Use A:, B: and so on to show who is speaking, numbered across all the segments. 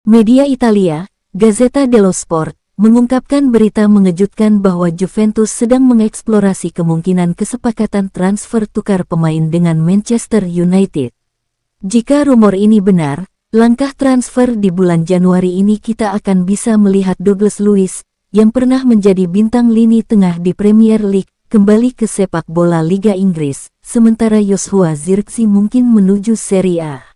A: Media Italia, Gazzetta dello Sport, mengungkapkan berita mengejutkan bahwa Juventus sedang mengeksplorasi kemungkinan kesepakatan transfer tukar pemain dengan Manchester United. Jika rumor ini benar, langkah transfer di bulan Januari ini kita akan bisa melihat Douglas Luiz, yang pernah menjadi bintang lini tengah di Premier League, kembali ke sepak bola Liga Inggris, sementara Joshua Zirkzee mungkin menuju Serie A.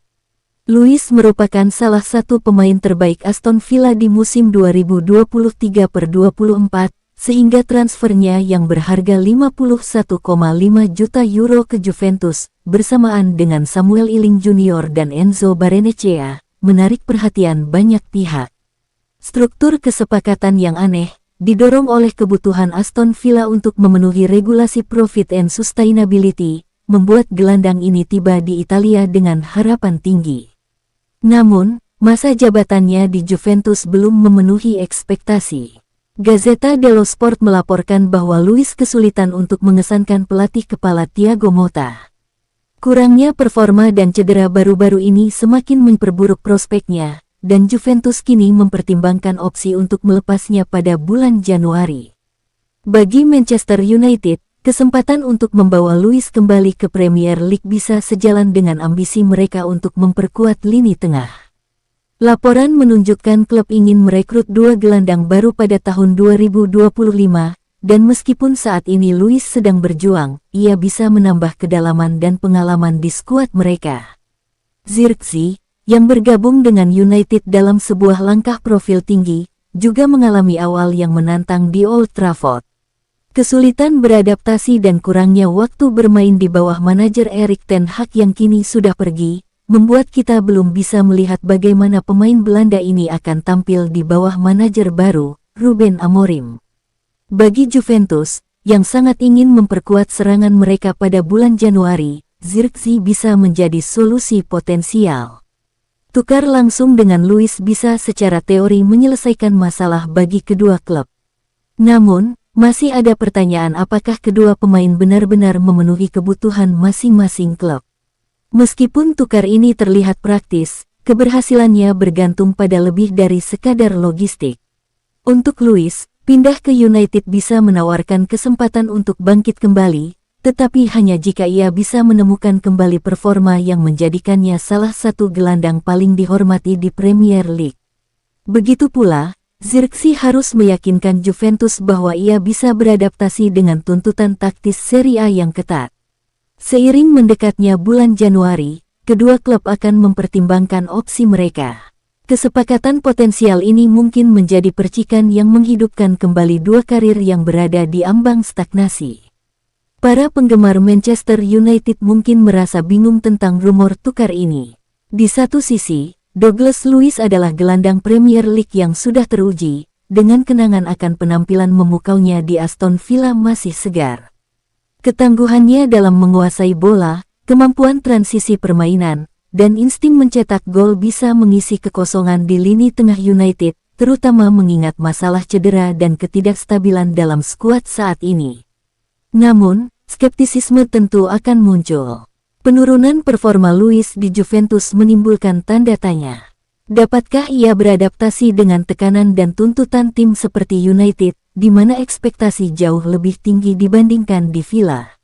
A: Luiz merupakan salah satu pemain terbaik Aston Villa di musim 2023/24, sehingga transfernya yang berharga 51,5 juta euro ke Juventus, bersamaan dengan Samuel Iling Junior dan Enzo Barrenechea, menarik perhatian banyak pihak. Struktur kesepakatan yang aneh, didorong oleh kebutuhan Aston Villa untuk memenuhi regulasi profit and sustainability, membuat gelandang ini tiba di Italia dengan harapan tinggi. Namun, masa jabatannya di Juventus belum memenuhi ekspektasi. Gazzetta dello Sport melaporkan bahwa Luiz kesulitan untuk mengesankan pelatih kepala Thiago Motta. Kurangnya performa dan cedera baru-baru ini semakin memperburuk prospeknya, dan Juventus kini mempertimbangkan opsi untuk melepasnya pada bulan Januari. Bagi Manchester United, kesempatan untuk membawa Luiz kembali ke Premier League bisa sejalan dengan ambisi mereka untuk memperkuat lini tengah. Laporan menunjukkan klub ingin merekrut dua gelandang baru pada tahun 2025, dan meskipun saat ini Luiz sedang berjuang, ia bisa menambah kedalaman dan pengalaman di skuad mereka. Zirkzee, yang bergabung dengan United dalam sebuah langkah profil tinggi, juga mengalami awal yang menantang di Old Trafford. Kesulitan beradaptasi dan kurangnya waktu bermain di bawah manajer Erik ten Hag yang kini sudah pergi, membuat kita belum bisa melihat bagaimana pemain Belanda ini akan tampil di bawah manajer baru, Ruben Amorim. Bagi Juventus, yang sangat ingin memperkuat serangan mereka pada bulan Januari, Zirkzee bisa menjadi solusi potensial. Tukar langsung dengan Luiz bisa secara teori menyelesaikan masalah bagi kedua klub. Namun, masih ada pertanyaan apakah kedua pemain benar-benar memenuhi kebutuhan masing-masing klub. Meskipun tukar ini terlihat praktis, keberhasilannya bergantung pada lebih dari sekadar logistik. Untuk Luiz, pindah ke United bisa menawarkan kesempatan untuk bangkit kembali, tetapi hanya jika ia bisa menemukan kembali performa yang menjadikannya salah satu gelandang paling dihormati di Premier League. Begitu pula, Zirkzee harus meyakinkan Juventus bahwa ia bisa beradaptasi dengan tuntutan taktis Serie A yang ketat. Seiring mendekatnya bulan Januari, kedua klub akan mempertimbangkan opsi mereka. Kesepakatan potensial ini mungkin menjadi percikan yang menghidupkan kembali dua karir yang berada di ambang stagnasi. Para penggemar Manchester United mungkin merasa bingung tentang rumor tukar ini. Di satu sisi, Douglas Luiz adalah gelandang Premier League yang sudah teruji, dengan kenangan akan penampilan memukaunya di Aston Villa masih segar. Ketangguhannya dalam menguasai bola, kemampuan transisi permainan, dan insting mencetak gol bisa mengisi kekosongan di lini tengah United, terutama mengingat masalah cedera dan ketidakstabilan dalam skuad saat ini. Namun, skeptisisme tentu akan muncul. Penurunan performa Luiz di Juventus menimbulkan tanda tanya. Dapatkah ia beradaptasi dengan tekanan dan tuntutan tim seperti United, di mana ekspektasi jauh lebih tinggi dibandingkan di Villa?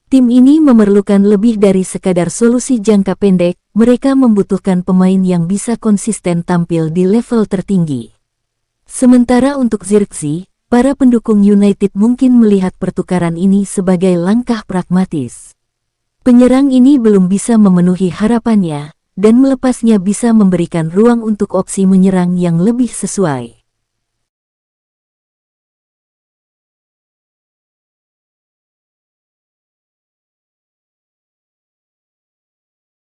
A: Tim ini memerlukan lebih dari sekadar solusi jangka pendek, mereka membutuhkan pemain yang bisa konsisten tampil di level tertinggi. Sementara untuk Zirkzee, para pendukung United mungkin melihat pertukaran ini sebagai langkah pragmatis. Penyerang ini belum bisa memenuhi harapannya, dan melepasnya bisa memberikan ruang untuk opsi menyerang yang lebih sesuai.